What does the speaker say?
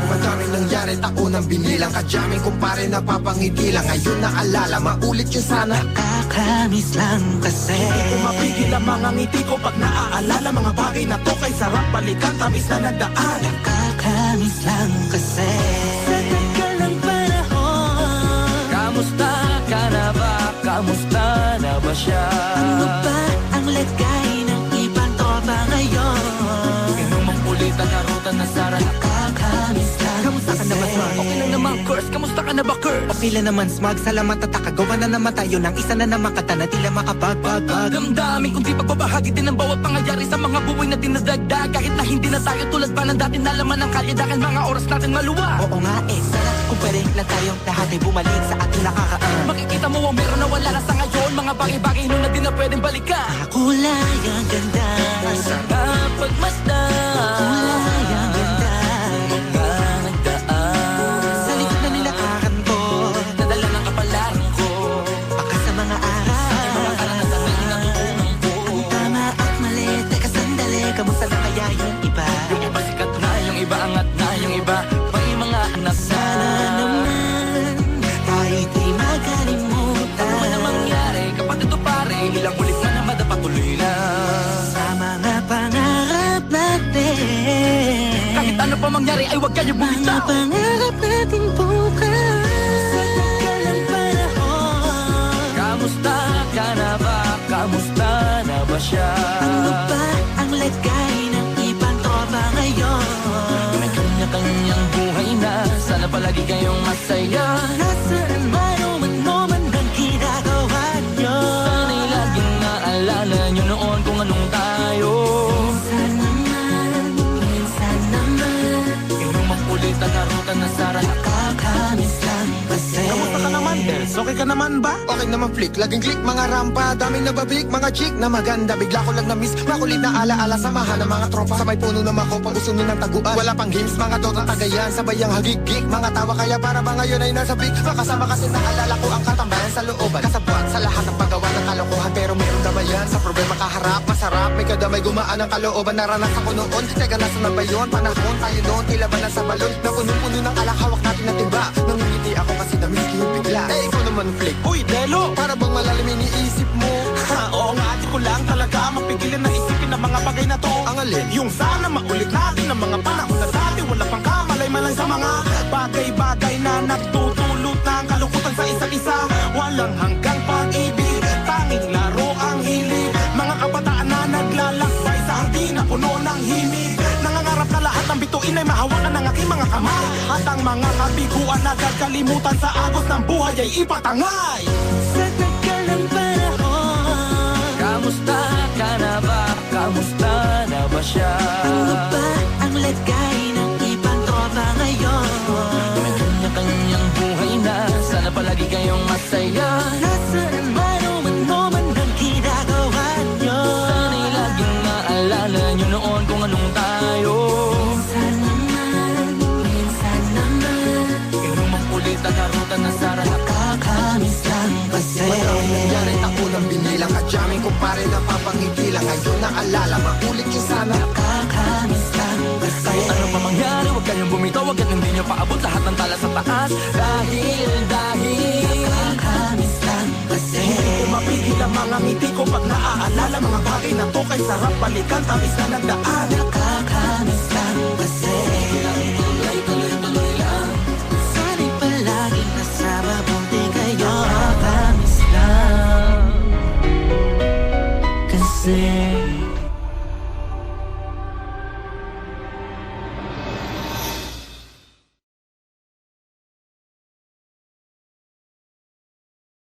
Madaming nangyari, taunang binilang, kadyaming kumpare napapangiti lang. Ngayon naalala, maulit yun sana. Nakakamiss lang kasi Hindi ko mapigil ang mga ngiti ko pag naaalala. Mga bagay na to kay sarap balikan, tamis na nagdaan. Nakakamiss lang kasi sa tagal ng panahon. Kamusta ka na ba? Kamusta na ba siya? Ano ba ang lagay ng ibang tropa ngayon? Inumang ulit ang narutan na Sara. Nakakamiss lang Kamusta ka na ba, Smart? Okay lang naman, Curse. Kamusta ka na ba, Curse? Okay lang naman, Smug. Salamat at nakagawa na naman tayo ng isa na naman kata na tila makabagbag. Damdamin kung di pagbabahagi din ang bawat pangyayari sa mga buhay na dinadagdag. Kahit na hindi na tayo tulad pa ng dati na laman ng kalye dahil mga oras natin maluwa. Oo nga sana kung pwede lang tayong lahat ay bumalik sa ating nakakaan. Makikita mo ang meron na wala na sa ngayon. Mga bagay-bagay nun na di na pwedeng balikan. kulay ang ganda. Sana pagmasdan Kulay ang ganda. mga nagdaan. Sa likod na nilakaran ko, Nadala ng kapalaran ko. Baka sa mga aral, Mga karanasan na inatutunan ko. ang tama at mali. Teka sandali, kamusta na kaya yung iba? Yung iba sikat na, yung iba angat na, yung iba may mga anak na. Sana naman tayo'y di makalimutan. Ano man ang mangyari kapag ito pare, ilang ulit man na madapatuloy na. Sa mga pangarap natin, Kahit ano pa mangyari ay huwag kayo mga bumitaw. pangarap natin bukas. Sa tagal ng panahon, Kamusta ka na ba? Kamusta na ba siya? ano ba ang lagay ng ibang tropa ngayon? May kanya-kanyang buhay na, sana palagi kayong masaya. Nasaan man o man ang ginagawa nyo? Sana'y laging naalala nyo noon kung anong tayo. Minsan naman Inumang ulit ang narutan na Sara. nakakamiss lang kasi. kamusta ka naman, Dels? Okay ka naman ba? Okay naman flick, laging click, mga rampa, daming nabablik, mga chick na maganda. Bigla ko lang na-miss, makulit na alaala, samahan ng mga tropa. Sa may puno na makopa, usunin ng taguan. Wala pang games, mga dotang tagayan, sabayang hagigik. Mga tawa kaya para ba ngayon ay nasa blik. Makasama kasi naalala ko ang katambayan sa looban. Kasabwat sa lahat ng paggawa ng kalokohan, pero meron naman yan. Sa problema kaharap, masarap, may kadamay gumaan ang kalooban. Naranasan ko noon, teka nasa na ba yun? Panahon tayo noon, tila ba nasa balon? Na puno-puno ng alak, hawak natin na timba. Nangingiti ako kasi na-miss ko yung bigla. Eh, ikaw naman flick. Uy, Delo! Para bang malalim iniisip mo? Ha, oo nga, di ko lang talaga mapigilan na isipin ang mga bagay na to. Ang alin? Yung sana maulit natin ang mga panahon na dati wala pang kamalay-malay sa mga bagay-bagay na nagtutulot ng kalungkutan sa isa't isa. Walang hanggang pag-ibig, tanging laro ang hilig. Mga kabataan na naglalakbay sa hardin na puno ng himig. Nangangarap na lahat ng bituin ay mahawakan ng aking mga kamay. At ang mga kabiguan na kagalimutan sa agos ng buhay ay ipatangay. Sa tagal ng panahon, Kamusta ka na ba? Kamusta na ba siya? ano ba ang lagay ng ibang tropa ngayon? May kanya-kanyang buhay na, sana palagi kayong masaya. Nasaan man o man ang ginagawa nyo? Sana'y laging naalala nyo noon kung anong tayo. Minsan naman Inumang ulit ang narutan na Sara. nakakamiss lang kasi. Madaming nangyari, taunang binilang, kadyaming kumpare napapangiti lang. Ngayon naalala, maulit yun sana. Nakakamiss lang kasi. Kahit ano pa mangyari, huwag kayong bumitaw. Huwag hindi nyo paabot lahat ng tala sa taas. Dahil Nakakamiss lang kasi. Hindi ko mapigil ang mga ngiti ko pag naaalala. Mga bagay na to kay sarap balikan, tamis na nagdaan. Nakakamiss